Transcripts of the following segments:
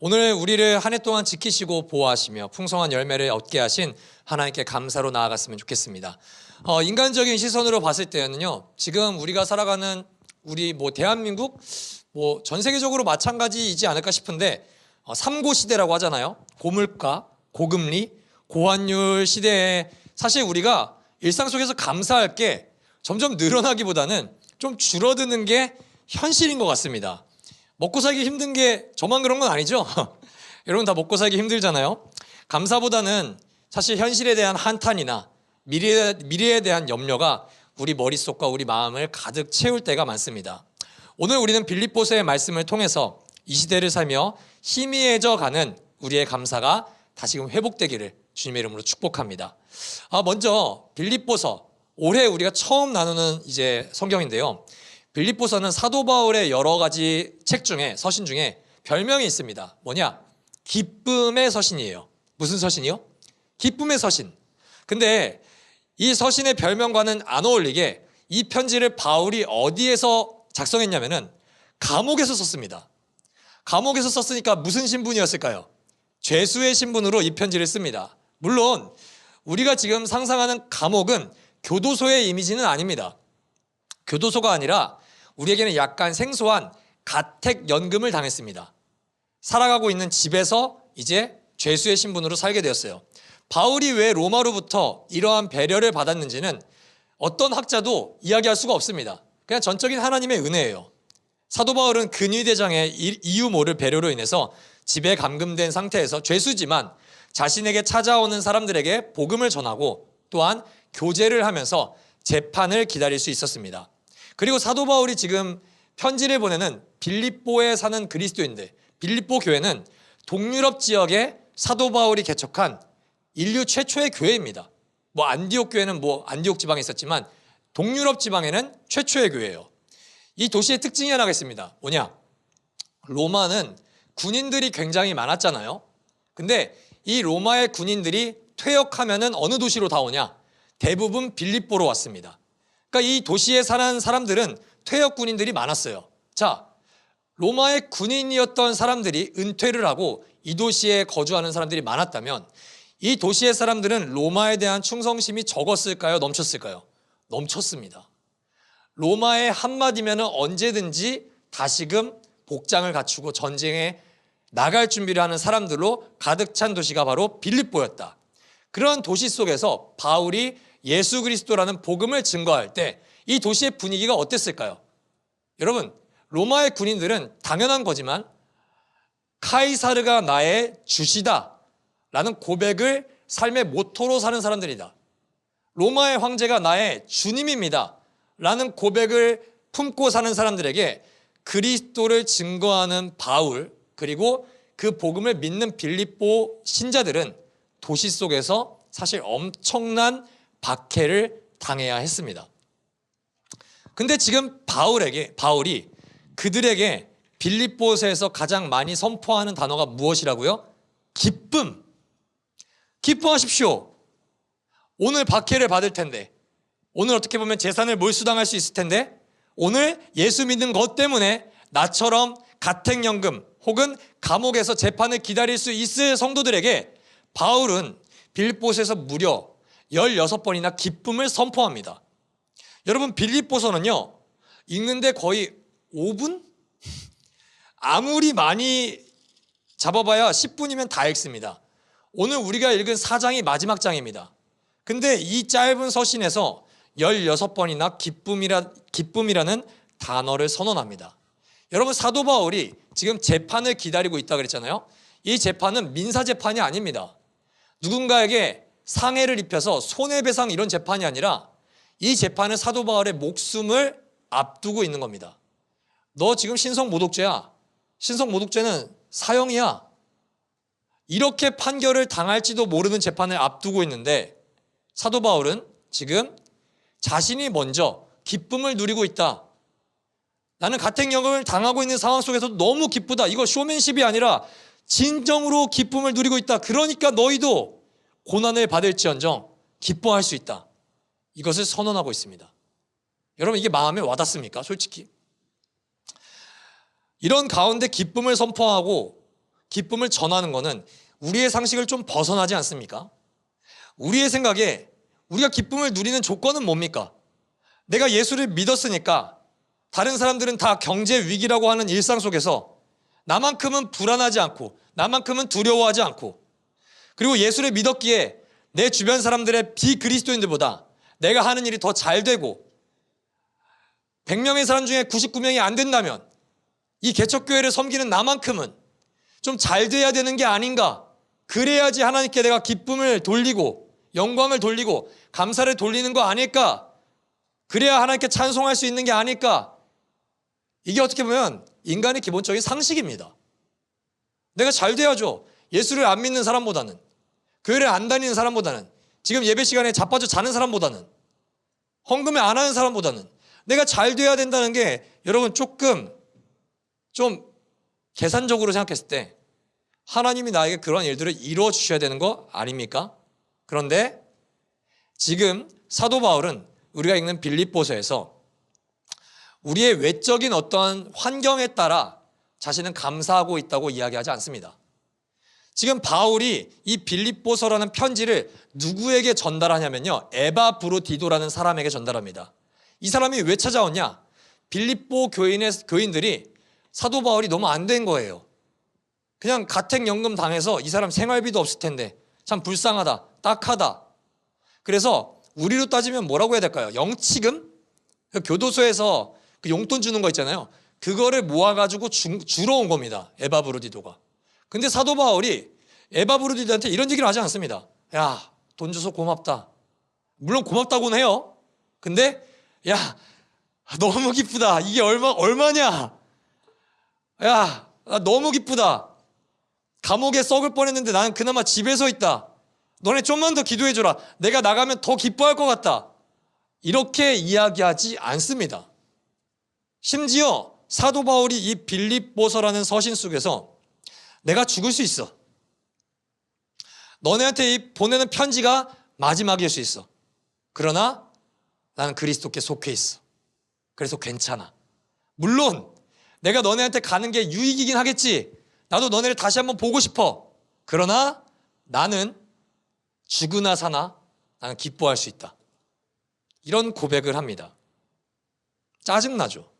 오늘 우리를 한 해 동안 지키시고 보호하시며 풍성한 열매를 얻게 하신 하나님께 감사로 나아갔으면 좋겠습니다. 인간적인 시선으로 봤을 때는요, 지금 우리가 살아가는 우리 대한민국 전 세계적으로 마찬가지이지 않을까 싶은데, 삼고 시대라고 하잖아요. 고물가, 고금리, 고환율 시대에 사실 우리가 일상 속에서 감사할 게 점점 늘어나기보다는 좀 줄어드는 게 현실인 것 같습니다. 먹고 살기 힘든 게 저만 그런 건 아니죠? 여러분 다 먹고 살기 힘들잖아요. 감사보다는 사실 현실에 대한 한탄이나 미래에 대한 염려가 우리 머릿속과 우리 마음을 가득 채울 때가 많습니다. 오늘 우리는 빌립보서의 말씀을 통해서 이 시대를 살며 희미해져가는 우리의 감사가 다시금 회복되기를 주님의 이름으로 축복합니다. 먼저 빌립보서, 올해 우리가 처음 나누는 성경인데요. 빌립보서는 사도 바울의 여러 가지 책 중에, 서신 중에 별명이 있습니다. 뭐냐? 기쁨의 서신이에요. 무슨 서신이요? 기쁨의 서신. 근데 이 서신의 별명과는 안 어울리게 이 편지를 바울이 어디에서 작성했냐면은 감옥에서 썼습니다. 감옥에서 썼으니까 무슨 신분이었을까요? 죄수의 신분으로 이 편지를 씁니다. 물론 우리가 지금 상상하는 감옥은 교도소의 이미지는 아닙니다. 교도소가 아니라 우리에게는 약간 생소한 가택연금을 당했습니다. 살아가고 있는 집에서 이제 죄수의 신분으로 살게 되었어요. 바울이 왜 로마로부터 이러한 배려를 받았는지는 어떤 학자도 이야기할 수가 없습니다. 그냥 전적인 하나님의 은혜예요. 사도 바울은 근위대장의 이유 모를 배려로 인해서 집에 감금된 상태에서 죄수지만 자신에게 찾아오는 사람들에게 복음을 전하고 또한 교제를 하면서 재판을 기다릴 수 있었습니다. 그리고 사도 바울이 지금 편지를 보내는 빌립보에 사는 그리스도인들, 빌립보 교회는 동유럽 지역에 사도 바울이 개척한 인류 최초의 교회입니다. 안디옥 교회는 안디옥 지방에 있었지만 동유럽 지방에는 최초의 교회예요. 이 도시의 특징이 하나가 있습니다. 뭐냐? 로마는 군인들이 굉장히 많았잖아요. 근데 이 로마의 군인들이 퇴역하면은 어느 도시로 다 오냐? 대부분 빌립보로 왔습니다. 그러니까 이 도시에 사는 사람들은 퇴역 군인들이 많았어요. 자, 로마의 군인이었던 사람들이 은퇴를 하고 이 도시에 거주하는 사람들이 많았다면 이 도시의 사람들은 로마에 대한 충성심이 적었을까요? 넘쳤을까요? 넘쳤습니다. 로마의 한마디면 언제든지 다시금 복장을 갖추고 전쟁에 나갈 준비를 하는 사람들로 가득 찬 도시가 바로 빌립보였다. 그런 도시 속에서 바울이 예수 그리스도라는 복음을 증거할 때 이 도시의 분위기가 어땠을까요? 여러분, 로마의 군인들은 당연한 거지만 카이사르가 나의 주시다 라는 고백을 삶의 모토로 사는 사람들이다. 로마의 황제가 나의 주님입니다 라는 고백을 품고 사는 사람들에게 그리스도를 증거하는 바울, 그리고 그 복음을 믿는 빌립보 신자들은 도시 속에서 사실 엄청난 박해를 당해야 했습니다. 근데 지금 바울이 그들에게 빌립보서에서 가장 많이 선포하는 단어가 무엇이라고요? 기쁨. 기뻐하십시오. 오늘 박해를 받을 텐데, 오늘 어떻게 보면 재산을 몰수당할 수 있을 텐데, 오늘 예수 믿는 것 때문에 나처럼 가택연금 혹은 감옥에서 재판을 기다릴 수 있을 성도들에게 바울은 빌립보서에서 무려 16번이나 기쁨을 선포합니다. 여러분, 빌립보서는요, 읽는데 거의 5분? 아무리 많이 잡아봐야 10분이면 다 읽습니다. 오늘 우리가 읽은 4장이 마지막 장입니다. 근데 이 짧은 서신에서 16번이나 기쁨이라는 단어를 선언합니다. 여러분, 사도 바울이 지금 재판을 기다리고 있다 그랬잖아요. 이 재판은 민사재판이 아닙니다. 누군가에게 상해를 입혀서 손해배상 이런 재판이 아니라 이 재판은 사도 바울의 목숨을 앞두고 있는 겁니다. 너 지금 신성모독죄야. 신성모독죄는 사형이야. 이렇게 판결을 당할지도 모르는 재판을 앞두고 있는데 사도 바울은 지금 자신이 먼저 기쁨을 누리고 있다. 나는 가택연금을 당하고 있는 상황 속에서 너무 기쁘다. 이거 쇼맨십이 아니라 진정으로 기쁨을 누리고 있다. 그러니까 너희도 고난을 받을지언정 기뻐할 수 있다. 이것을 선언하고 있습니다. 여러분, 이게 마음에 와닿습니까? 솔직히. 이런 가운데 기쁨을 선포하고 기쁨을 전하는 것은 우리의 상식을 좀 벗어나지 않습니까? 우리의 생각에 우리가 기쁨을 누리는 조건은 뭡니까? 내가 예수를 믿었으니까 다른 사람들은 다 경제 위기라고 하는 일상 속에서 나만큼은 불안하지 않고 나만큼은 두려워하지 않고 그리고 예수를 믿었기에 내 주변 사람들의 비그리스도인들보다 내가 하는 일이 더 잘 되고 100명의 사람 중에 99명이 안 된다면 이 개척교회를 섬기는 나만큼은 좀 잘 돼야 되는 게 아닌가. 그래야지 하나님께 내가 기쁨을 돌리고 영광을 돌리고 감사를 돌리는 거 아닐까. 그래야 하나님께 찬송할 수 있는 게 아닐까. 이게 어떻게 보면 인간의 기본적인 상식입니다. 내가 잘 돼야죠. 예수를 안 믿는 사람보다는, 교회를 안 다니는 사람보다는, 지금 예배 시간에 자빠져 자는 사람보다는, 헌금을 안 하는 사람보다는 내가 잘 돼야 된다는 게 여러분 조금 좀 계산적으로 생각했을 때 하나님이 나에게 그런 일들을 이루어 주셔야 되는 거 아닙니까? 그런데 지금 사도 바울은 우리가 읽는 빌립보서에서 우리의 외적인 어떤 환경에 따라 자신은 감사하고 있다고 이야기하지 않습니다. 지금 바울이 이 빌립보서라는 편지를 누구에게 전달하냐면요, 에바브로디도라는 사람에게 전달합니다. 이 사람이 왜 찾아왔냐? 빌립보 교인들이 사도 바울이 너무 안 된 거예요. 그냥 가택연금 당해서 이 사람 생활비도 없을 텐데 참 불쌍하다, 딱하다. 그래서 우리로 따지면 뭐라고 해야 될까요? 영치금? 교도소에서 그 용돈 주는 거 있잖아요. 그거를 모아가지고 주러 온 겁니다. 에바브로디도가. 근데 사도 바울이 에바브로디도한테 이런 얘기를 하지 않습니다. 야, 돈 줘서 고맙다. 물론 고맙다고는 해요. 근데 야, 너무 기쁘다. 이게 얼마냐? 야, 나 너무 기쁘다. 감옥에 썩을 뻔했는데 나는 그나마 집에서 있다. 너네 좀만 더 기도해줘라. 내가 나가면 더 기뻐할 것 같다. 이렇게 이야기하지 않습니다. 심지어 사도 바울이 이 빌립보서라는 서신 속에서 내가 죽을 수 있어. 너네한테 보내는 편지가 마지막일 수 있어. 그러나 나는 그리스도께 속해 있어. 그래서 괜찮아. 물론 내가 너네한테 가는 게 유익이긴 하겠지. 나도 너네를 다시 한번 보고 싶어. 그러나 나는 죽으나 사나 나는 기뻐할 수 있다. 이런 고백을 합니다. 짜증나죠.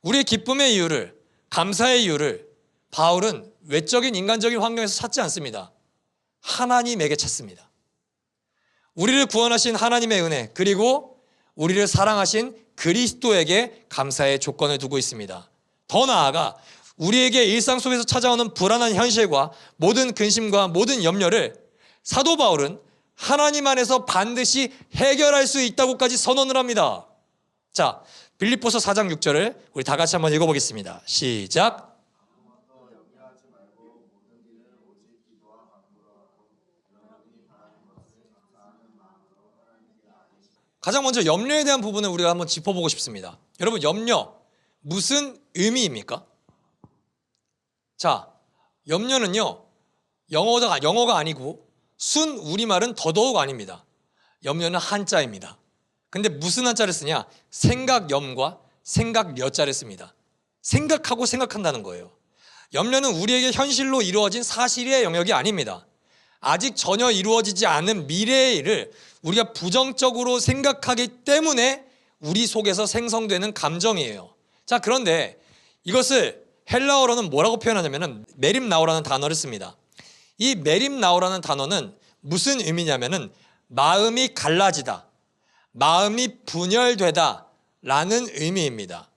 우리의 기쁨의 이유를, 감사의 이유를 바울은 외적인 인간적인 환경에서 찾지 않습니다. 하나님에게 찾습니다. 우리를 구원하신 하나님의 은혜, 그리고 우리를 사랑하신 그리스도에게 감사의 조건을 두고 있습니다. 더 나아가 우리에게 일상 속에서 찾아오는 불안한 현실과 모든 근심과 모든 염려를 사도 바울은 하나님 안에서 반드시 해결할 수 있다고까지 선언을 합니다. 자, 빌립보서 4장 6절을 우리 다 같이 한번 읽어보겠습니다. 시작. 가장 먼저 염려에 대한 부분을 우리가 한번 짚어보고 싶습니다. 여러분, 염려 무슨 의미입니까? 자, 염려는요, 영어가 아니고 순 우리말은 더더욱 아닙니다. 염려는 한자입니다. 근데 무슨 한자를 쓰냐? 생각염과 생각려자를 씁니다. 생각하고 생각한다는 거예요. 염려는 우리에게 현실로 이루어진 사실의 영역이 아닙니다. 아직 전혀 이루어지지 않은 미래의 일을 우리가 부정적으로 생각하기 때문에 우리 속에서 생성되는 감정이에요. 자, 그런데 이것을 헬라어로는 뭐라고 표현하냐면은 메림나오라는 단어를 씁니다. 이 메림나오라는 단어는 무슨 의미냐면은 마음이 갈라지다, 마음이 분열되다 라는 의미입니다.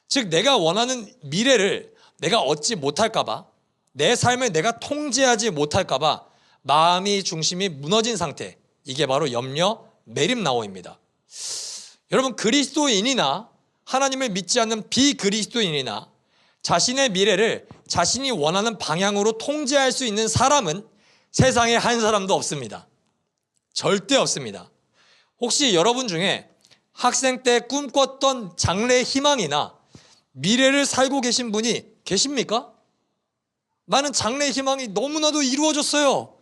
즉, 내가 원하는 미래를 내가 얻지 못할까봐, 내 삶을 내가 통제하지 못할까봐 마음이 중심이 무너진 상태, 이게 바로 염려, 메림나오입니다. 여러분, 그리스도인이나 하나님을 믿지 않는 비그리스도인이나 자신의 미래를 자신이 원하는 방향으로 통제할 수 있는 사람은 세상에 한 사람도 없습니다. 절대 없습니다. 혹시 여러분 중에 학생 때 꿈꿨던 장래의 희망이나 미래를 살고 계신 분이 계십니까? 나는 장래의 희망이 너무나도 이루어졌어요.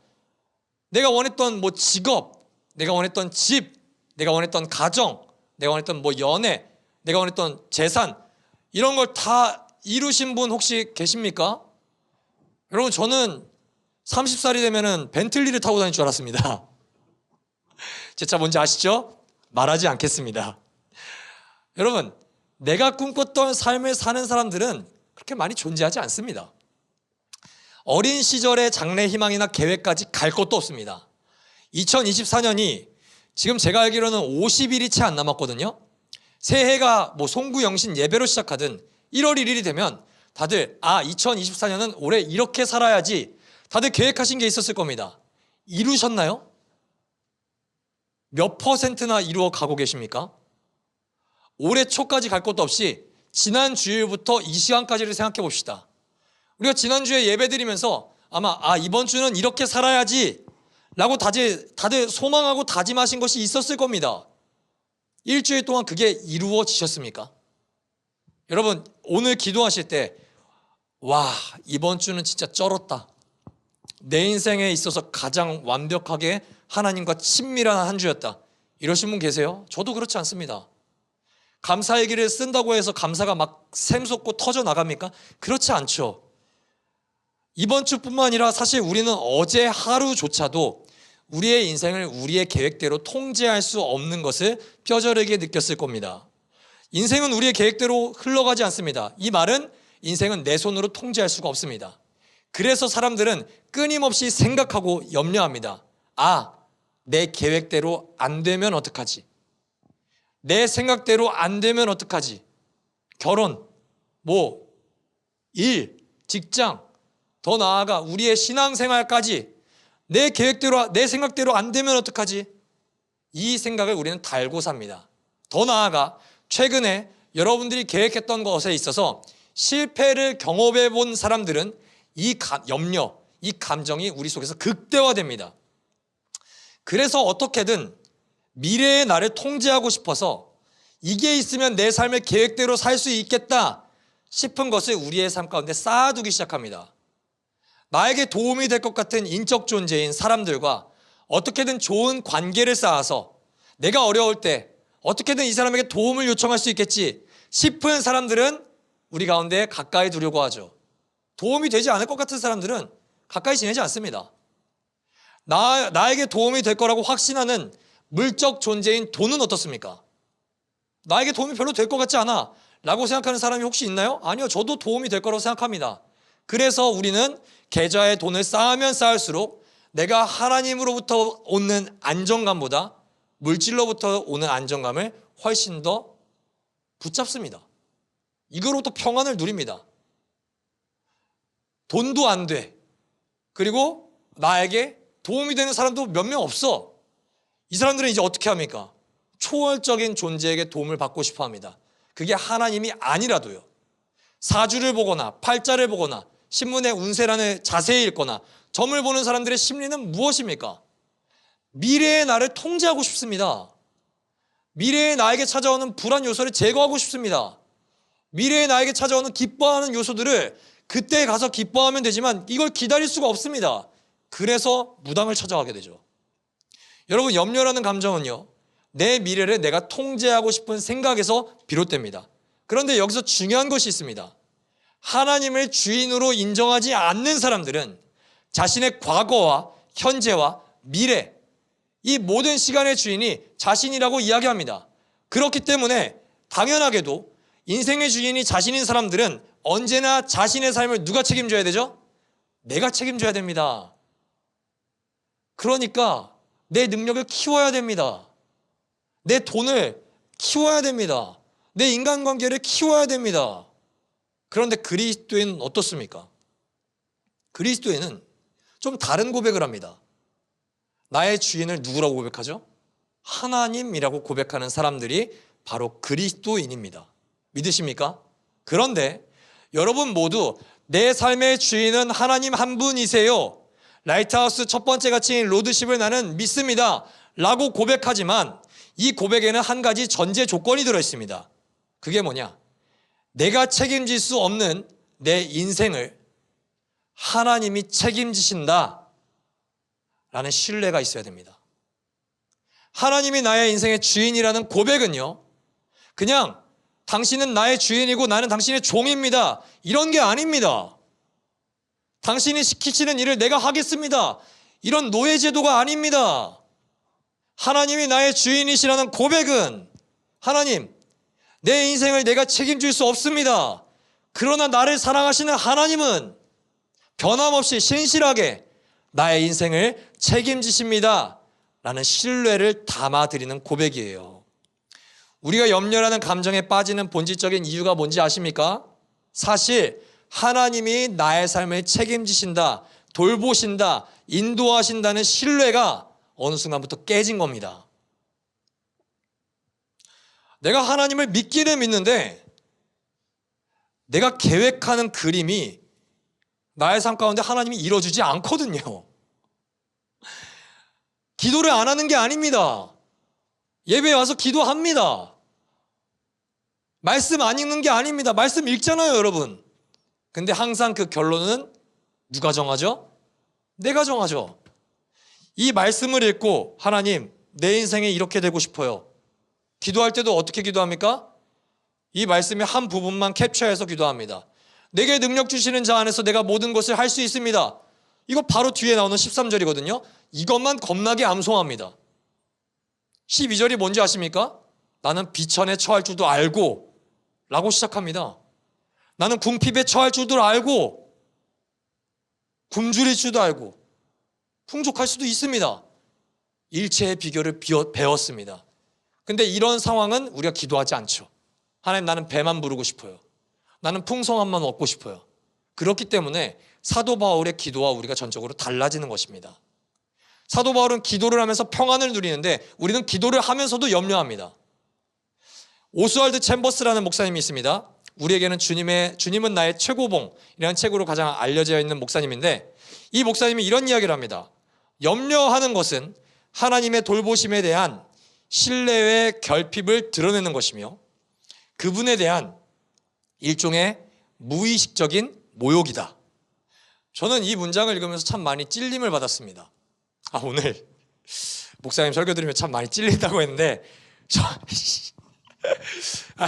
내가 원했던 직업, 내가 원했던 집, 내가 원했던 가정, 내가 원했던 연애, 내가 원했던 재산, 이런 걸 다 이루신 분 혹시 계십니까? 여러분, 저는 30살이 되면은 벤틀리를 타고 다닐 줄 알았습니다. 제 차 뭔지 아시죠? 말하지 않겠습니다. 여러분, 내가 꿈꿨던 삶을 사는 사람들은 그렇게 많이 존재하지 않습니다. 어린 시절의 장래 희망이나 계획까지 갈 것도 없습니다. 2024년이 지금 제가 알기로는 50일이 채 안 남았거든요. 새해가 뭐 송구영신 예배로 시작하든 1월 1일이 되면 다들 2024년은 올해 이렇게 살아야지 다들 계획하신 게 있었을 겁니다. 이루셨나요? 몇 퍼센트나 이루어 가고 계십니까? 올해 초까지 갈 것도 없이 지난 주일부터 이 시간까지를 생각해 봅시다. 우리가 지난주에 예배 드리면서 아마 이번 주는 이렇게 살아야지 라고 다들 소망하고 다짐하신 것이 있었을 겁니다. 일주일 동안 그게 이루어지셨습니까? 여러분, 오늘 기도하실 때 이번 주는 진짜 쩔었다. 내 인생에 있어서 가장 완벽하게 하나님과 친밀한 한 주였다. 이러신 분 계세요? 저도 그렇지 않습니다. 감사일기를 쓴다고 해서 감사가 막 샘솟고 터져나갑니까? 그렇지 않죠. 이번 주뿐만 아니라 사실 우리는 어제 하루조차도 우리의 인생을 우리의 계획대로 통제할 수 없는 것을 뼈저리게 느꼈을 겁니다. 인생은 우리의 계획대로 흘러가지 않습니다. 이 말은 인생은 내 손으로 통제할 수가 없습니다. 그래서 사람들은 끊임없이 생각하고 염려합니다. 내 계획대로 안 되면 어떡하지? 내 생각대로 안 되면 어떡하지? 결혼, 일, 직장, 더 나아가 우리의 신앙생활까지 내 계획대로, 내 생각대로 안 되면 어떡하지? 이 생각을 우리는 달고 삽니다. 더 나아가 최근에 여러분들이 계획했던 것에 있어서 실패를 경험해 본 사람들은 이 염려, 이 감정이 우리 속에서 극대화됩니다. 그래서 어떻게든 미래의 나를 통제하고 싶어서 이게 있으면 내 삶의 계획대로 살 수 있겠다 싶은 것을 우리의 삶 가운데 쌓아두기 시작합니다. 나에게 도움이 될 것 같은 인적 존재인 사람들과 어떻게든 좋은 관계를 쌓아서 내가 어려울 때 어떻게든 이 사람에게 도움을 요청할 수 있겠지 싶은 사람들은 우리 가운데 가까이 두려고 하죠. 도움이 되지 않을 것 같은 사람들은 가까이 지내지 않습니다. 나에게 도움이 될 거라고 확신하는 물적 존재인 돈은 어떻습니까? 나에게 도움이 별로 될 것 같지 않아 라고 생각하는 사람이 혹시 있나요? 아니요, 저도 도움이 될 거라고 생각합니다. 그래서 우리는 계좌에 돈을 쌓으면 쌓을수록 내가 하나님으로부터 오는 안정감보다 물질로부터 오는 안정감을 훨씬 더 붙잡습니다. 이거로부터 평안을 누립니다. 돈도 안 돼. 그리고 나에게 도움이 되는 사람도 몇 명 없어. 이 사람들은 이제 어떻게 합니까? 초월적인 존재에게 도움을 받고 싶어 합니다. 그게 하나님이 아니라도요. 사주를 보거나 팔자를 보거나 신문의 운세란을 자세히 읽거나 점을 보는 사람들의 심리는 무엇입니까? 미래의 나를 통제하고 싶습니다. 미래의 나에게 찾아오는 불안 요소를 제거하고 싶습니다. 미래의 나에게 찾아오는 기뻐하는 요소들을 그때 가서 기뻐하면 되지만 이걸 기다릴 수가 없습니다. 그래서 무당을 찾아가게 되죠. 여러분, 염려라는 감정은요, 내 미래를 내가 통제하고 싶은 생각에서 비롯됩니다. 그런데 여기서 중요한 것이 있습니다. 하나님을 주인으로 인정하지 않는 사람들은 자신의 과거와 현재와 미래, 이 모든 시간의 주인이 자신이라고 이야기합니다. 그렇기 때문에 당연하게도 인생의 주인이 자신인 사람들은 언제나 자신의 삶을 누가 책임져야 되죠? 내가 책임져야 됩니다. 그러니까 내 능력을 키워야 됩니다. 내 돈을 키워야 됩니다. 내 인간관계를 키워야 됩니다. 그런데 그리스도인은 어떻습니까? 그리스도인은 좀 다른 고백을 합니다. 나의 주인을 누구라고 고백하죠? 하나님이라고 고백하는 사람들이 바로 그리스도인입니다. 믿으십니까? 그런데 여러분 모두 내 삶의 주인은 하나님 한 분이세요. 라이트하우스 첫 번째 가치인 로드십을 나는 믿습니다. 라고 고백하지만 이 고백에는 한 가지 전제 조건이 들어있습니다. 그게 뭐냐? 내가 책임질 수 없는 내 인생을 하나님이 책임지신다 라는 신뢰가 있어야 됩니다. 하나님이 나의 인생의 주인이라는 고백은요, 그냥 당신은 나의 주인이고 나는 당신의 종입니다, 이런 게 아닙니다. 당신이 시키시는 일을 내가 하겠습니다. 이런 노예 제도가 아닙니다. 하나님이 나의 주인이시라는 고백은 하나님, 내 인생을 내가 책임질 수 없습니다. 그러나 나를 사랑하시는 하나님은 변함없이 신실하게 나의 인생을 책임지십니다. 라는 신뢰를 담아드리는 고백이에요. 우리가 염려라는 감정에 빠지는 본질적인 이유가 뭔지 아십니까? 사실 하나님이 나의 삶을 책임지신다, 돌보신다, 인도하신다는 신뢰가 어느 순간부터 깨진 겁니다. 내가 하나님을 믿기는 믿는데 내가 계획하는 그림이 나의 삶 가운데 하나님이 이뤄주지 않거든요. 기도를 안 하는 게 아닙니다. 예배에 와서 기도합니다. 말씀 안 읽는 게 아닙니다. 말씀 읽잖아요, 여러분. 근데 항상 그 결론은 누가 정하죠? 내가 정하죠. 이 말씀을 읽고 하나님, 내 인생에 이렇게 되고 싶어요. 기도할 때도 어떻게 기도합니까? 이 말씀의 한 부분만 캡처해서 기도합니다. 내게 능력 주시는 자 안에서 내가 모든 것을 할 수 있습니다. 이거 바로 뒤에 나오는 13절이거든요. 이것만 겁나게 암송합니다. 12절이 뭔지 아십니까? 나는 비천에 처할 줄도 알고 라고 시작합니다. 나는 궁핍에 처할 줄도 알고 굶주릴 줄도 알고 풍족할 수도 있습니다. 일체의 비결을 배웠습니다. 근데 이런 상황은 우리가 기도하지 않죠. 하나님, 나는 배만 부르고 싶어요. 나는 풍성함만 얻고 싶어요. 그렇기 때문에 사도 바울의 기도와 우리가 전적으로 달라지는 것입니다. 사도 바울은 기도를 하면서 평안을 누리는데 우리는 기도를 하면서도 염려합니다. 오스왈드 챔버스라는 목사님이 있습니다. 우리에게는 주님은 나의 최고봉이라는 책으로 가장 알려져 있는 목사님인데, 이 목사님이 이런 이야기를 합니다. 염려하는 것은 하나님의 돌보심에 대한 신뢰의 결핍을 드러내는 것이며 그분에 대한 일종의 무의식적인 모욕이다. 저는 이 문장을 읽으면서 참 많이 찔림을 받았습니다. 오늘 목사님 설교 들으면 참 많이 찔린다고 했는데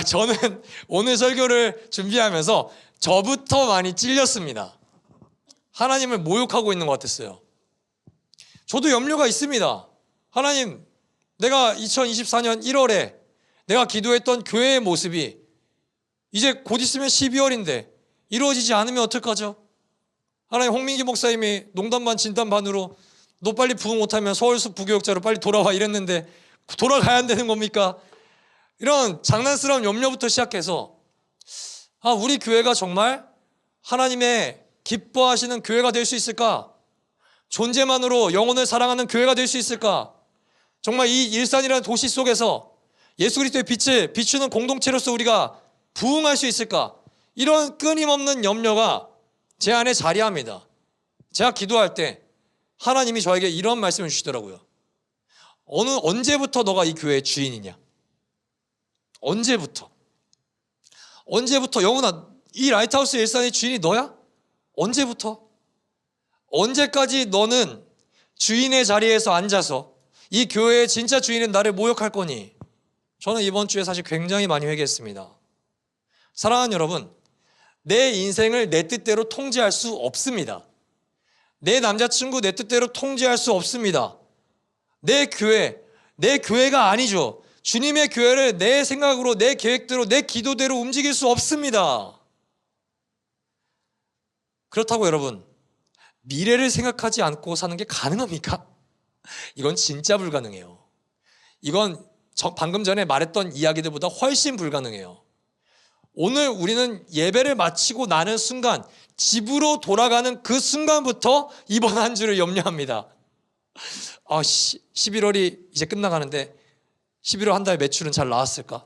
저는 오늘 설교를 준비하면서 저부터 많이 찔렸습니다. 하나님을 모욕하고 있는 것 같았어요. 저도 염려가 있습니다. 하나님, 내가 2024년 1월에 내가 기도했던 교회의 모습이 이제 곧 있으면 12월인데 이루어지지 않으면 어떡하죠? 하나님, 홍민기 목사님이 농담 반 진담 반으로 너 빨리 부흥 못하면 서울숲 부교역자로 빨리 돌아와 이랬는데 돌아가야 한다는 겁니까? 이런 장난스러운 염려부터 시작해서 우리 교회가 정말 하나님의 기뻐하시는 교회가 될 수 있을까? 존재만으로 영혼을 사랑하는 교회가 될 수 있을까? 정말 이 일산이라는 도시 속에서 예수 그리스도의 빛을 비추는 공동체로서 우리가 부흥할 수 있을까? 이런 끊임없는 염려가 제 안에 자리합니다. 제가 기도할 때 하나님이 저에게 이런 말씀을 주시더라고요. 언제부터 너가 이 교회의 주인이냐? 언제부터 영훈아, 이 라이트하우스 일산의 주인이 너야? 언제부터? 언제까지 너는 주인의 자리에서 앉아서 이 교회의 진짜 주인은 나를 모욕할 거니? 저는 이번 주에 사실 굉장히 많이 회개했습니다. 사랑하는 여러분, 내 인생을 내 뜻대로 통제할 수 없습니다. 내 남자친구 내 뜻대로 통제할 수 없습니다. 내 교회가 아니죠. 주님의 교회를 내 생각으로, 내 계획대로, 내 기도대로 움직일 수 없습니다. 그렇다고 여러분, 미래를 생각하지 않고 사는 게 가능합니까? 이건 진짜 불가능해요. 이건 방금 전에 말했던 이야기들보다 훨씬 불가능해요. 오늘 우리는 예배를 마치고 나는 순간, 집으로 돌아가는 그 순간부터 이번 한 주를 염려합니다. 11월이 이제 끝나가는데 11월 한 달 매출은 잘 나왔을까?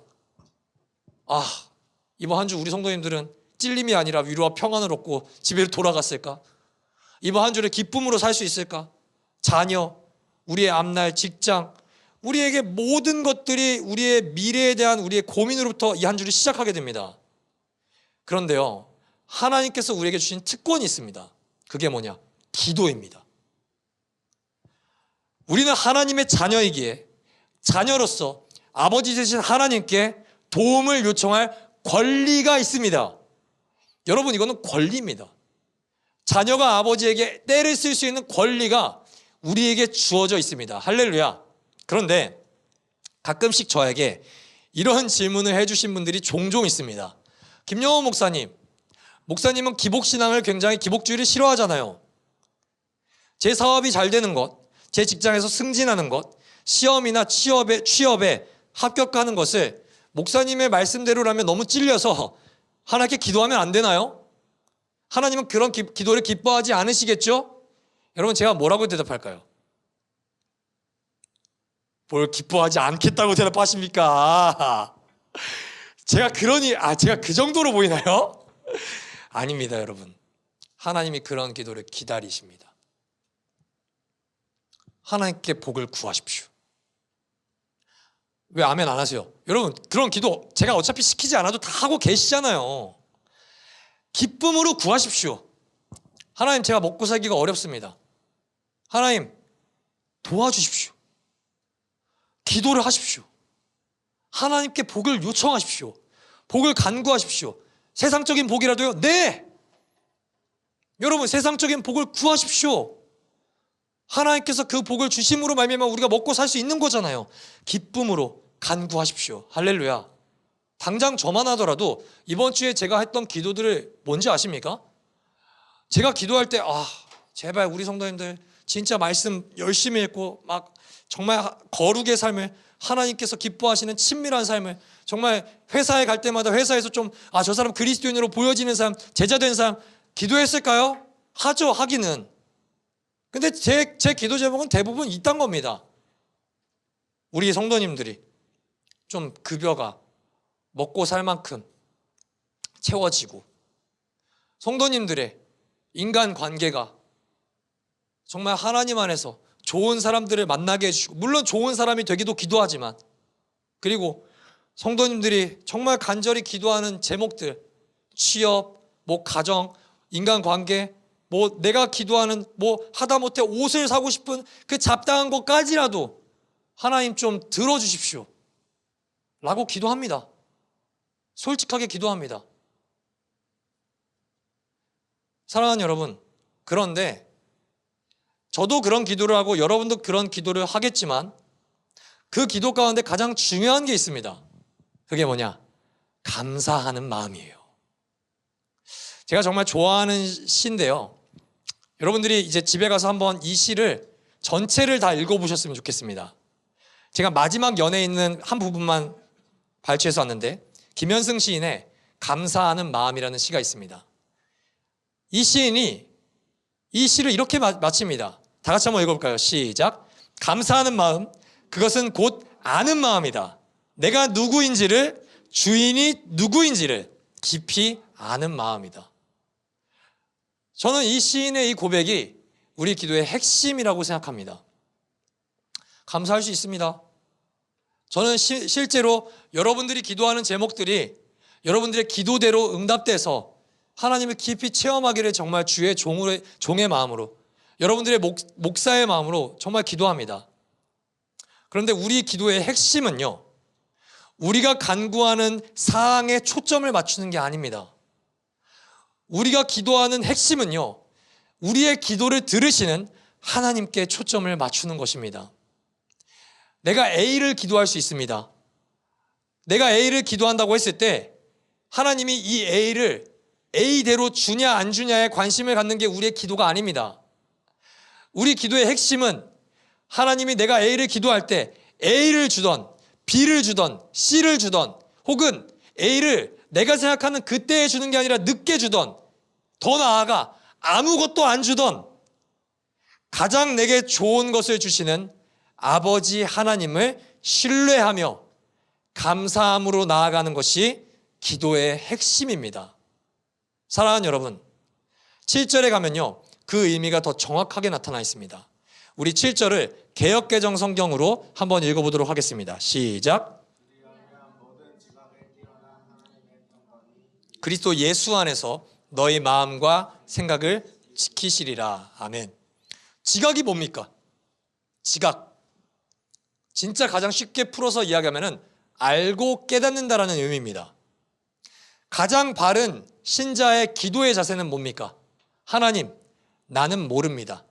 이번 한 주 우리 성도님들은 찔림이 아니라 위로와 평안을 얻고 집에 돌아갔을까? 이번 한 주를 기쁨으로 살 수 있을까? 자녀, 우리의 앞날, 직장, 우리에게 모든 것들이 우리의 미래에 대한 우리의 고민으로부터 이 한 주를 시작하게 됩니다. 그런데요, 하나님께서 우리에게 주신 특권이 있습니다. 그게 뭐냐? 기도입니다. 우리는 하나님의 자녀이기에 자녀로서 아버지 되신 하나님께 도움을 요청할 권리가 있습니다. 여러분, 이거는 권리입니다. 자녀가 아버지에게 때를 쓸 수 있는 권리가 우리에게 주어져 있습니다. 할렐루야. 그런데 가끔씩 저에게 이런 질문을 해주신 분들이 종종 있습니다. 김영호 목사님, 목사님은 기복신앙을 굉장히 기복주의를 싫어하잖아요. 제 사업이 잘 되는 것, 제 직장에서 승진하는 것, 시험이나 취업에 합격하는 것을 목사님의 말씀대로라면 너무 찔려서 하나님께 기도하면 안 되나요? 하나님은 그런 기도를 기뻐하지 않으시겠죠? 여러분, 제가 뭐라고 대답할까요? 뭘 기뻐하지 않겠다고 대답하십니까? 제가 그 정도로 보이나요? 아닙니다, 여러분. 하나님이 그런 기도를 기다리십니다. 하나님께 복을 구하십시오. 왜 아멘 안 하세요? 여러분, 그런 기도 제가 어차피 시키지 않아도 다 하고 계시잖아요. 기쁨으로 구하십시오. 하나님, 제가 먹고 살기가 어렵습니다. 하나님, 도와주십시오. 기도를 하십시오. 하나님께 복을 요청하십시오. 복을 간구하십시오. 세상적인 복이라도요? 네! 여러분, 세상적인 복을 구하십시오. 하나님께서 그 복을 주심으로 말미암아 우리가 먹고 살 수 있는 거잖아요. 기쁨으로 간구하십시오. 할렐루야. 당장 저만 하더라도 이번 주에 제가 했던 기도들을 뭔지 아십니까? 제가 기도할 때 제발 우리 성도님들 진짜 말씀 열심히 읽고 막 정말 거룩의 삶을, 하나님께서 기뻐하시는 친밀한 삶을, 정말 회사에 갈 때마다 회사에서 좀 저 사람 그리스도인으로 보여지는 사람, 제자된 사람 기도했을까요? 하죠, 하기는. 근데 제 기도 제목은 대부분 이딴 겁니다. 우리 성도님들이 좀 급여가 먹고 살 만큼 채워지고, 성도님들의 인간관계가 정말 하나님 안에서 좋은 사람들을 만나게 해주시고, 물론 좋은 사람이 되기도 기도하지만, 그리고 성도님들이 정말 간절히 기도하는 제목들, 취업, 가정, 인간관계, 내가 기도하는 하다못해 옷을 사고 싶은 그 잡다한 것까지라도 하나님 좀 들어주십시오 라고 기도합니다. 솔직하게 기도합니다. 사랑하는 여러분, 그런데 저도 그런 기도를 하고 여러분도 그런 기도를 하겠지만 그 기도 가운데 가장 중요한 게 있습니다. 그게 뭐냐? 감사하는 마음이에요. 제가 정말 좋아하는 시인데요, 여러분들이 이제 집에 가서 한번 이 시를 전체를 다 읽어보셨으면 좋겠습니다. 제가 마지막 연에 있는 한 부분만 발췌해서 왔는데, 김현승 시인의 감사하는 마음이라는 시가 있습니다. 이 시인이 이 시를 이렇게 마칩니다. 다 같이 한번 읽어볼까요? 시작. 감사하는 마음, 그것은 곧 아는 마음이다. 내가 누구인지를, 주인이 누구인지를 깊이 아는 마음이다. 저는 이 시인의 이 고백이 우리 기도의 핵심이라고 생각합니다. 감사할 수 있습니다. 저는 실제로 여러분들이 기도하는 제목들이 여러분들의 기도대로 응답돼서 하나님을 깊이 체험하기를 정말 주의 종의 마음으로, 여러분들의 목사의 마음으로 정말 기도합니다. 그런데 우리 기도의 핵심은요, 우리가 간구하는 사항에 초점을 맞추는 게 아닙니다. 우리가 기도하는 핵심은요, 우리의 기도를 들으시는 하나님께 초점을 맞추는 것입니다. 내가 A를 기도할 수 있습니다. 내가 A를 기도한다고 했을 때 하나님이 이 A를 A대로 주냐 안 주냐에 관심을 갖는 게 우리의 기도가 아닙니다. 우리 기도의 핵심은 하나님이 내가 A를 기도할 때 A를 주던, B를 주던, C를 주던, 혹은 A를 내가 생각하는 그때에 주는 게 아니라 늦게 주던, 더 나아가 아무것도 안 주던 가장 내게 좋은 것을 주시는 아버지 하나님을 신뢰하며 감사함으로 나아가는 것이 기도의 핵심입니다. 사랑하는 여러분, 7절에 가면요, 그 의미가 더 정확하게 나타나 있습니다. 우리 7절을 개역개정 성경으로 한번 읽어보도록 하겠습니다. 시작. 그리스도 예수 안에서 너희 마음과 생각을 지키시리라. 아멘. 지각이 뭡니까? 지각. 진짜 가장 쉽게 풀어서 이야기하면 알고 깨닫는다라는 의미입니다. 가장 바른 신자의 기도의 자세는 뭡니까? 하나님, 나는 모릅니다.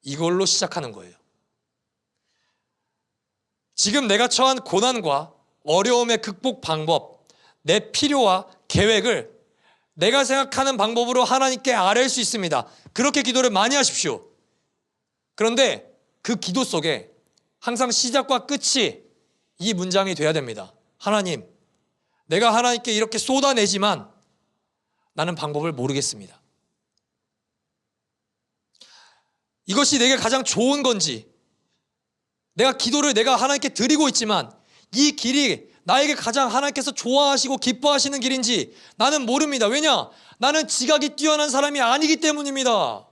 이걸로 시작하는 거예요. 지금 내가 처한 고난과 어려움의 극복 방법, 내 필요와 계획을 내가 생각하는 방법으로 하나님께 아뢰일 수 있습니다. 그렇게 기도를 많이 하십시오. 그런데 그 기도 속에 항상 시작과 끝이 이 문장이 돼야 됩니다. 하나님, 내가 하나님께 이렇게 쏟아내지만 나는 방법을 모르겠습니다. 이것이 내게 가장 좋은 건지, 내가 기도를 내가 하나님께 드리고 있지만 이 길이 나에게 가장 하나님께서 좋아하시고 기뻐하시는 길인지 나는 모릅니다. 왜냐? 나는 지각이 뛰어난 사람이 아니기 때문입니다.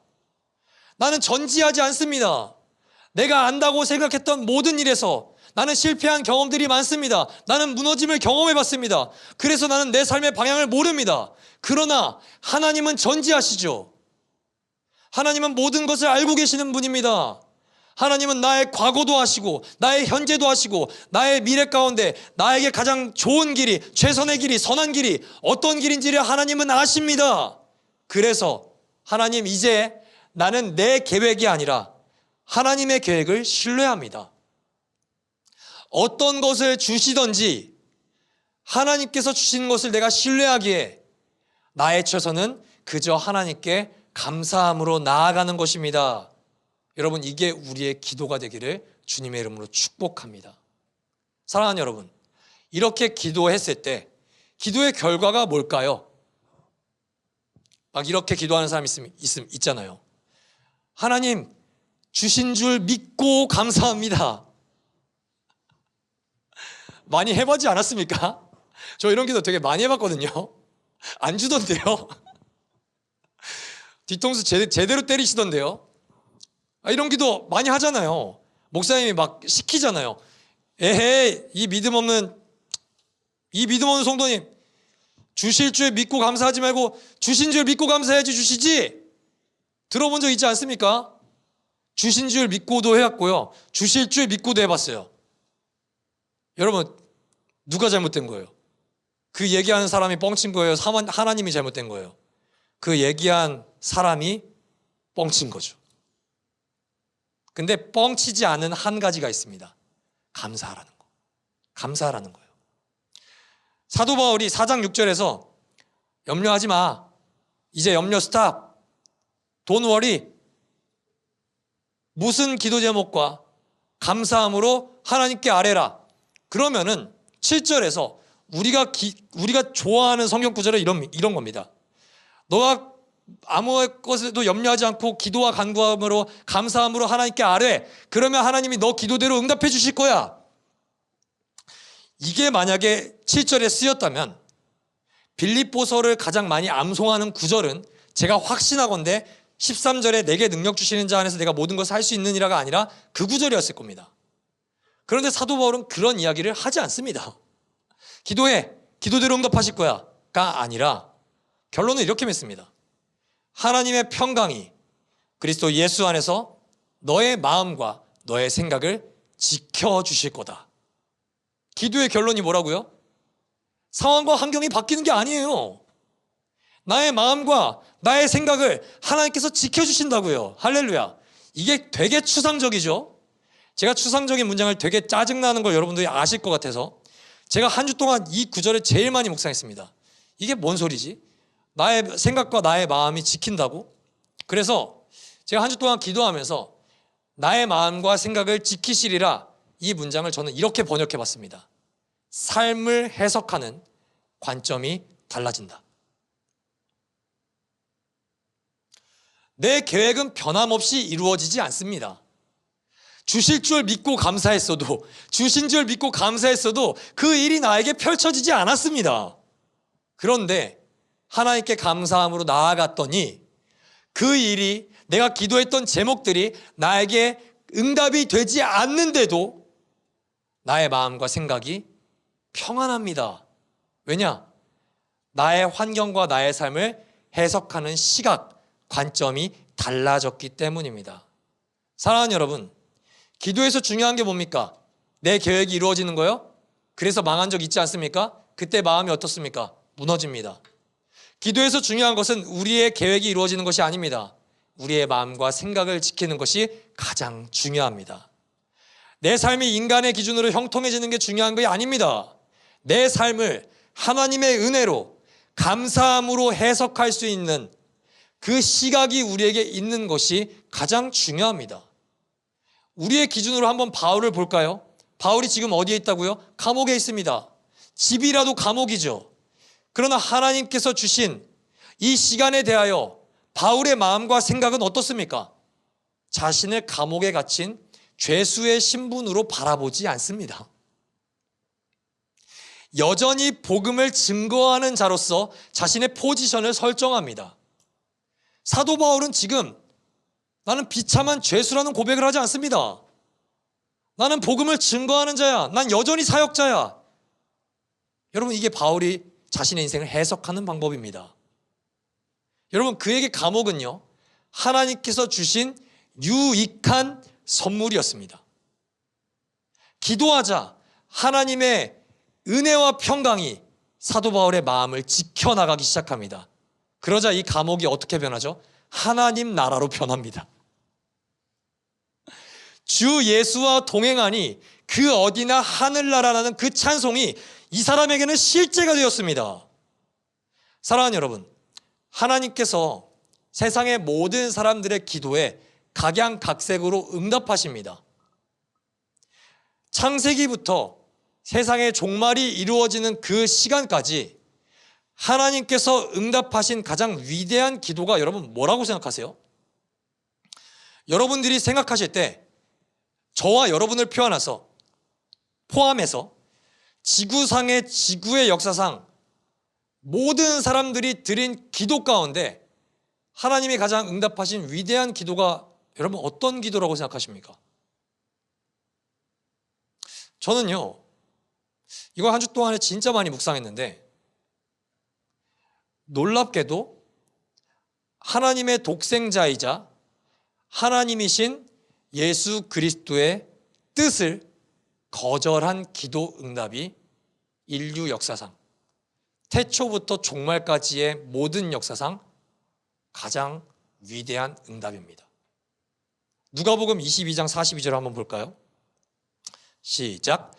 나는 전지하지 않습니다. 내가 안다고 생각했던 모든 일에서 나는 실패한 경험들이 많습니다. 나는 무너짐을 경험해봤습니다. 그래서 나는 내 삶의 방향을 모릅니다. 그러나 하나님은 전지하시죠. 하나님은 모든 것을 알고 계시는 분입니다. 하나님은 나의 과거도 아시고 나의 현재도 아시고 나의 미래 가운데 나에게 가장 좋은 길이, 최선의 길이, 선한 길이 어떤 길인지를 하나님은 아십니다. 그래서 하나님, 이제 나는 내 계획이 아니라 하나님의 계획을 신뢰합니다. 어떤 것을 주시든지 하나님께서 주시는 것을 내가 신뢰하기에 나의 최선은 그저 하나님께 감사함으로 나아가는 것입니다. 여러분, 이게 우리의 기도가 되기를 주님의 이름으로 축복합니다. 사랑하는 여러분, 이렇게 기도했을 때 기도의 결과가 뭘까요? 막 이렇게 기도하는 사람이 있잖아요. 하나님, 주신 줄 믿고 감사합니다. 많이 해보지 않았습니까? 저 이런 기도 되게 많이 해봤거든요. 안 주던데요. 뒤통수 제대로 때리시던데요. 이런 기도 많이 하잖아요. 목사님이 막 시키잖아요. 에헤이, 이 믿음 없는 성도님, 주실 줄 믿고 감사하지 말고 주신 줄 믿고 감사해야지 주시지. 들어본 적 있지 않습니까? 주신 줄 믿고도 해왔고요, 주실 줄 믿고도 해봤어요. 여러분, 누가 잘못된 거예요? 그 얘기하는 사람이 뻥친 거예요? 하나님이 잘못된 거예요? 그 얘기한 사람이 뻥친 거죠. 근데 뻥치지 않은 한 가지가 있습니다. 감사하라는 거. 감사하라는 거예요. 사도 바울이 4장 6절에서 염려하지 마. 이제 염려 스탑. Don't worry. 무슨 기도 제목과 감사함으로 하나님께 아뢰라. 그러면은 7절에서 우리가 좋아하는 성경 구절은 이런 겁니다. 너가 아무 것에도 염려하지 않고 기도와 간구함으로 감사함으로 하나님께 아뢰. 그러면 하나님이 너 기도대로 응답해 주실 거야. 이게 만약에 7절에 쓰였다면 빌립보서를 가장 많이 암송하는 구절은 제가 확신하건대 13절에 내게 능력 주시는 자 안에서 내가 모든 것을 할 수 있느니라가 아니라 그 구절이었을 겁니다. 그런데 사도 바울은 그런 이야기를 하지 않습니다. 기도해, 기도대로 응답하실 거야가 아니라 결론은 이렇게 맺습니다. 하나님의 평강이 그리스도 예수 안에서 너의 마음과 너의 생각을 지켜주실 거다. 기도의 결론이 뭐라고요? 상황과 환경이 바뀌는 게 아니에요. 나의 마음과 나의 생각을 하나님께서 지켜주신다고요. 할렐루야. 이게 되게 추상적이죠. 제가 추상적인 문장을 되게 짜증나는 걸 여러분들이 아실 것 같아서 제가 한 주 동안 이 구절을 제일 많이 묵상했습니다. 이게 뭔 소리지? 나의 생각과 나의 마음이 지킨다고? 그래서 제가 한 주 동안 기도하면서 나의 마음과 생각을 지키시리라, 이 문장을 저는 이렇게 번역해 봤습니다. 삶을 해석하는 관점이 달라진다. 내 계획은 변함없이 이루어지지 않습니다. 주실 줄 믿고 감사했어도, 주신 줄 믿고 감사했어도 그 일이 나에게 펼쳐지지 않았습니다. 그런데 하나님께 감사함으로 나아갔더니 그 일이, 내가 기도했던 제목들이 나에게 응답이 되지 않는데도 나의 마음과 생각이 평안합니다. 왜냐? 나의 환경과 나의 삶을 해석하는 시각, 관점이 달라졌기 때문입니다. 사랑하는 여러분, 기도에서 중요한 게 뭡니까? 내 계획이 이루어지는 거요? 그래서 망한 적 있지 않습니까? 그때 마음이 어떻습니까? 무너집니다. 기도에서 중요한 것은 우리의 계획이 이루어지는 것이 아닙니다. 우리의 마음과 생각을 지키는 것이 가장 중요합니다. 내 삶이 인간의 기준으로 형통해지는 게 중요한 게 아닙니다. 내 삶을 하나님의 은혜로 감사함으로 해석할 수 있는 그 시각이 우리에게 있는 것이 가장 중요합니다. 우리의 기준으로 한번 바울을 볼까요? 바울이 지금 어디에 있다고요? 감옥에 있습니다. 집이라도 감옥이죠. 그러나 하나님께서 주신 이 시간에 대하여 바울의 마음과 생각은 어떻습니까? 자신을 감옥에 갇힌 죄수의 신분으로 바라보지 않습니다. 여전히 복음을 증거하는 자로서 자신의 포지션을 설정합니다. 사도 바울은 지금 나는 비참한 죄수라는 고백을 하지 않습니다. 나는 복음을 증거하는 자야. 난 여전히 사역자야. 여러분, 이게 바울이 자신의 인생을 해석하는 방법입니다. 여러분, 그에게 감옥은요, 하나님께서 주신 유익한 선물이었습니다. 기도하자 하나님의 은혜와 평강이 사도 바울의 마음을 지켜나가기 시작합니다. 그러자 이 감옥이 어떻게 변하죠? 하나님 나라로 변합니다. 주 예수와 동행하니 그 어디나 하늘나라라는 그 찬송이 이 사람에게는 실제가 되었습니다. 사랑하는 여러분, 하나님께서 세상의 모든 사람들의 기도에 각양각색으로 응답하십니다. 창세기부터 세상의 종말이 이루어지는 그 시간까지 하나님께서 응답하신 가장 위대한 기도가 여러분 뭐라고 생각하세요? 여러분들이 생각하실 때 저와 여러분을 포함해서 지구상의 지구의 역사상 모든 사람들이 드린 기도 가운데 하나님이 가장 응답하신 위대한 기도가 여러분 어떤 기도라고 생각하십니까? 저는요, 이거 한 주 동안에 진짜 많이 묵상했는데 놀랍게도 하나님의 독생자이자 하나님이신 예수 그리스도의 뜻을 거절한 기도 응답이 인류 역사상 태초부터 종말까지의 모든 역사상 가장 위대한 응답입니다. 누가복음 22장 42절 한번 볼까요? 시작.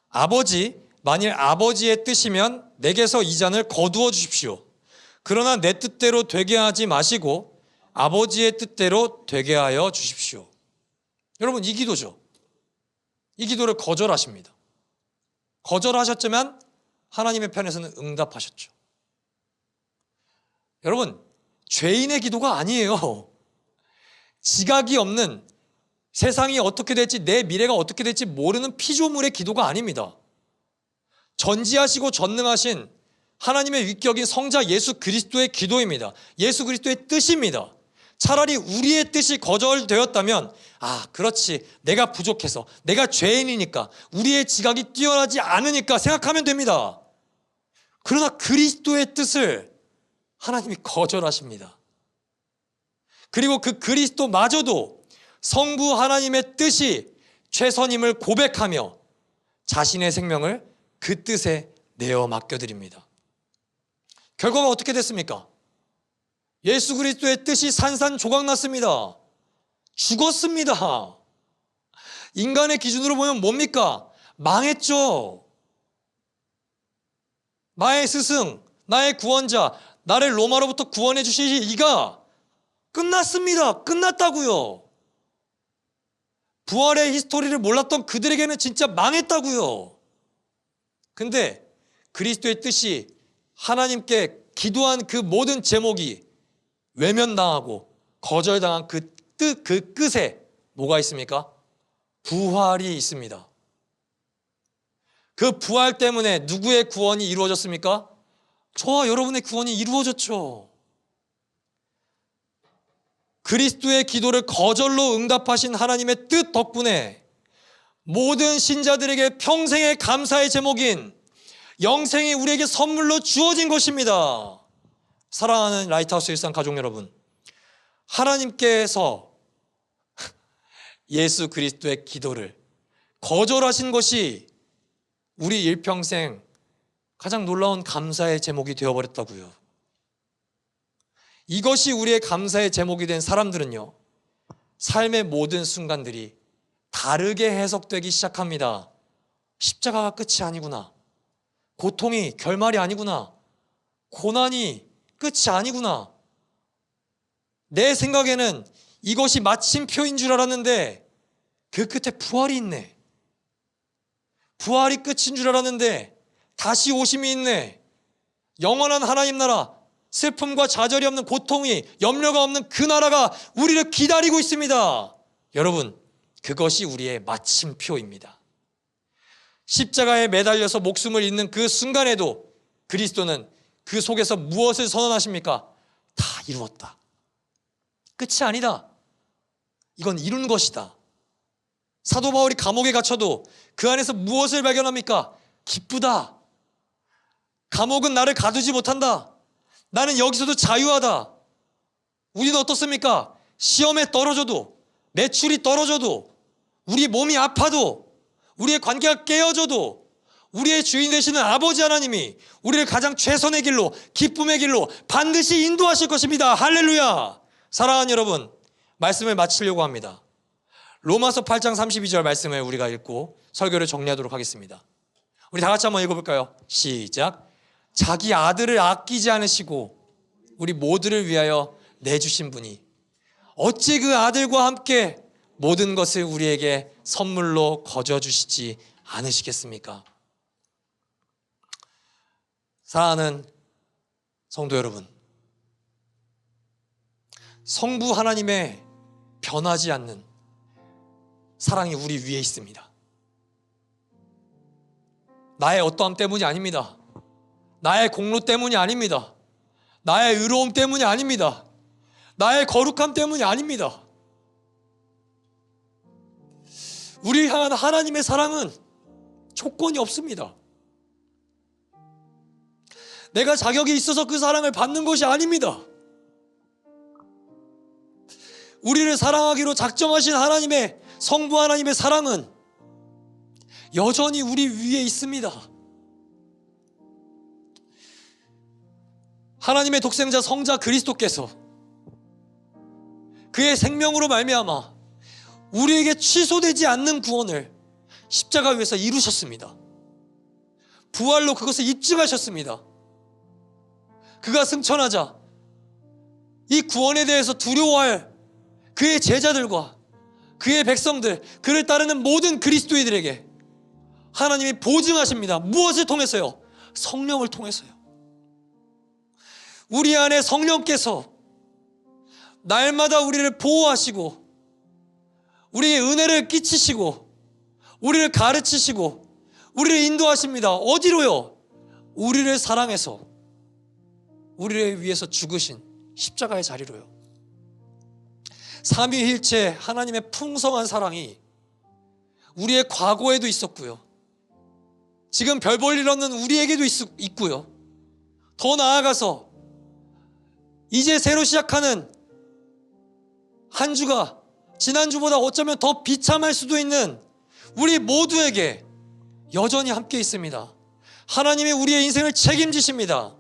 아버지, 만일 아버지의 뜻이면 내게서 이 잔을 거두어 주십시오. 그러나 내 뜻대로 되게 하지 마시고 아버지의 뜻대로 되게 하여 주십시오. 여러분, 이 기도죠. 이 기도를 거절하십니다. 거절하셨지만 하나님의 편에서는 응답하셨죠. 여러분, 죄인의 기도가 아니에요. 지각이 없는, 세상이 어떻게 될지, 내 미래가 어떻게 될지 모르는 피조물의 기도가 아닙니다. 전지하시고 전능하신 하나님의 위격인 성자 예수 그리스도의 기도입니다. 예수 그리스도의 뜻입니다. 차라리 우리의 뜻이 거절되었다면, 그렇지, 내가 부족해서, 내가 죄인이니까, 우리의 지각이 뛰어나지 않으니까 생각하면 됩니다. 그러나 그리스도의 뜻을 하나님이 거절하십니다. 그리고 그 그리스도마저도 성부 하나님의 뜻이 최선임을 고백하며 자신의 생명을 그 뜻에 내어 맡겨드립니다. 결과가 어떻게 됐습니까? 예수 그리스도의 뜻이 산산조각 났습니다. 죽었습니다. 인간의 기준으로 보면 뭡니까? 망했죠. 나의 스승, 나의 구원자, 나를 로마로부터 구원해 주신 이가 끝났습니다. 끝났다고요. 부활의 히스토리를 몰랐던 그들에게는 진짜 망했다고요. 근데 그리스도의 뜻이 하나님께 기도한 그 모든 제목이 외면당하고 거절당한 그 끝에 뭐가 있습니까? 부활이 있습니다. 그 부활 때문에 누구의 구원이 이루어졌습니까? 저와 여러분의 구원이 이루어졌죠. 그리스도의 기도를 거절로 응답하신 하나님의 뜻 덕분에 모든 신자들에게 평생의 감사의 제목인 영생이 우리에게 선물로 주어진 것입니다. 사랑하는 라이트하우스 일상 가족 여러분, 하나님께서 예수 그리스도의 기도를 거절하신 것이 우리 일평생 가장 놀라운 감사의 제목이 되어버렸다고요. 이것이 우리의 감사의 제목이 된 사람들은요, 삶의 모든 순간들이 다르게 해석되기 시작합니다. 십자가가 끝이 아니구나. 고통이 결말이 아니구나. 고난이 끝이 아니구나. 내 생각에는 이것이 마침표인 줄 알았는데 그 끝에 부활이 있네. 부활이 끝인 줄 알았는데 다시 오심이 있네. 영원한 하나님 나라, 슬픔과 좌절이 없는, 고통이, 염려가 없는 그 나라가 우리를 기다리고 있습니다. 여러분, 그것이 우리의 마침표입니다. 십자가에 매달려서 목숨을 잃는 그 순간에도 그리스도는 그 속에서 무엇을 선언하십니까? 다 이루었다. 끝이 아니다. 이건 이룬 것이다. 사도 바울이 감옥에 갇혀도 그 안에서 무엇을 발견합니까? 기쁘다. 감옥은 나를 가두지 못한다. 나는 여기서도 자유하다. 우리는 어떻습니까? 시험에 떨어져도, 매출이 떨어져도, 우리 몸이 아파도, 우리의 관계가 깨어져도 우리의 주인 되시는 아버지 하나님이 우리를 가장 최선의 길로, 기쁨의 길로 반드시 인도하실 것입니다. 할렐루야. 사랑하는 여러분, 말씀을 마치려고 합니다. 로마서 8장 32절 말씀을 우리가 읽고 설교를 정리하도록 하겠습니다. 우리 다 같이 한번 읽어볼까요? 시작. 자기 아들을 아끼지 않으시고 우리 모두를 위하여 내주신 분이 어찌 그 아들과 함께 모든 것을 우리에게 선물로 거저 주시지 않으시겠습니까? 사랑하는 성도 여러분, 성부 하나님의 변하지 않는 사랑이 우리 위에 있습니다. 나의 어떠함 때문이 아닙니다. 나의 공로 때문이 아닙니다. 나의 의로움 때문이 아닙니다. 나의 거룩함 때문이 아닙니다. 우리를 향한 하나님의 사랑은 조건이 없습니다. 내가 자격이 있어서 그 사랑을 받는 것이 아닙니다. 우리를 사랑하기로 작정하신 하나님의, 성부 하나님의 사랑은 여전히 우리 위에 있습니다. 하나님의 독생자 성자 그리스도께서 그의 생명으로 말미암아 우리에게 취소되지 않는 구원을 십자가 위에서 이루셨습니다. 부활로 그것을 입증하셨습니다. 그가 승천하자 이 구원에 대해서 두려워할 그의 제자들과 그의 백성들, 그를 따르는 모든 그리스도인들에게 하나님이 보증하십니다. 무엇을 통해서요? 성령을 통해서요. 우리 안에 성령께서 날마다 우리를 보호하시고 우리의 은혜를 끼치시고 우리를 가르치시고 우리를 인도하십니다. 어디로요? 우리를 사랑해서 우리를 위해서 죽으신 십자가의 자리로요. 삼위일체 하나님의 풍성한 사랑이 우리의 과거에도 있었고요, 지금 별 볼 일 없는 우리에게도 있고요, 더 나아가서 이제 새로 시작하는 한 주가 지난주보다 어쩌면 더 비참할 수도 있는 우리 모두에게 여전히 함께 있습니다. 하나님이 우리의 인생을 책임지십니다.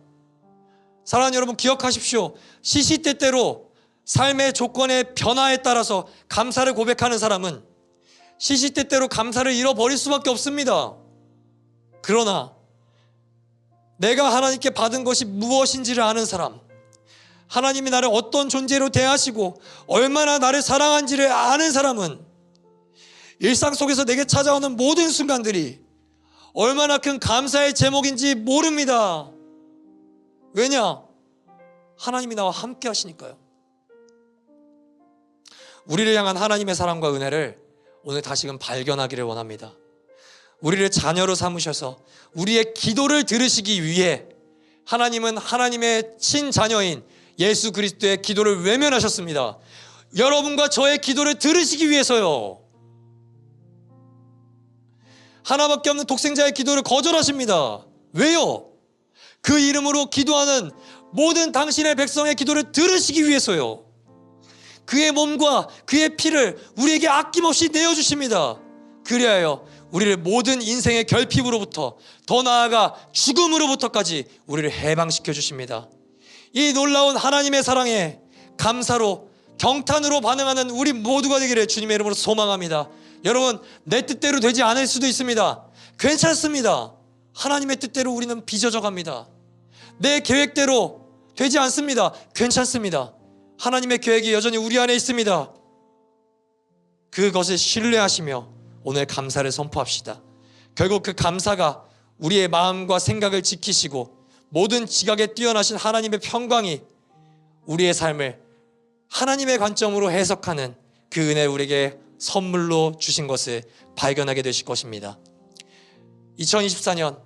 사랑하는 여러분, 기억하십시오. 시시때때로 삶의 조건의 변화에 따라서 감사를 고백하는 사람은 시시때때로 감사를 잃어버릴 수밖에 없습니다. 그러나 내가 하나님께 받은 것이 무엇인지를 아는 사람, 하나님이 나를 어떤 존재로 대하시고 얼마나 나를 사랑한지를 아는 사람은 일상 속에서 내게 찾아오는 모든 순간들이 얼마나 큰 감사의 제목인지 모릅니다. 왜냐? 하나님이 나와 함께 하시니까요. 우리를 향한 하나님의 사랑과 은혜를 오늘 다시금 발견하기를 원합니다. 우리를 자녀로 삼으셔서 우리의 기도를 들으시기 위해 하나님은 하나님의 친자녀인 예수 그리스도의 기도를 외면하셨습니다. 여러분과 저의 기도를 들으시기 위해서요. 하나밖에 없는 독생자의 기도를 거절하십니다. 왜요? 그 이름으로 기도하는 모든 당신의 백성의 기도를 들으시기 위해서요. 그의 몸과 그의 피를 우리에게 아낌없이 내어주십니다. 그리하여 우리를 모든 인생의 결핍으로부터, 더 나아가 죽음으로부터까지 우리를 해방시켜 주십니다. 이 놀라운 하나님의 사랑에 감사로 경탄으로 반응하는 우리 모두가 되기를 주님의 이름으로 소망합니다. 여러분, 내 뜻대로 되지 않을 수도 있습니다. 괜찮습니다. 하나님의 뜻대로 우리는 빚어져 갑니다. 내 계획대로 되지 않습니다. 괜찮습니다. 하나님의 계획이 여전히 우리 안에 있습니다. 그것을 신뢰하시며 오늘 감사를 선포합시다. 결국 그 감사가 우리의 마음과 생각을 지키시고 모든 지각에 뛰어나신 하나님의 평강이 우리의 삶을 하나님의 관점으로 해석하는 그 은혜 우리에게 선물로 주신 것을 발견하게 되실 것입니다. 2024년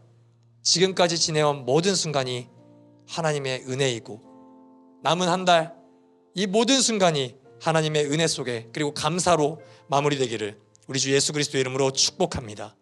지금까지 지내온 모든 순간이 하나님의 은혜이고 남은 한 달 이 모든 순간이 하나님의 은혜 속에 그리고 감사로 마무리되기를 우리 주 예수 그리스도의 이름으로 축복합니다.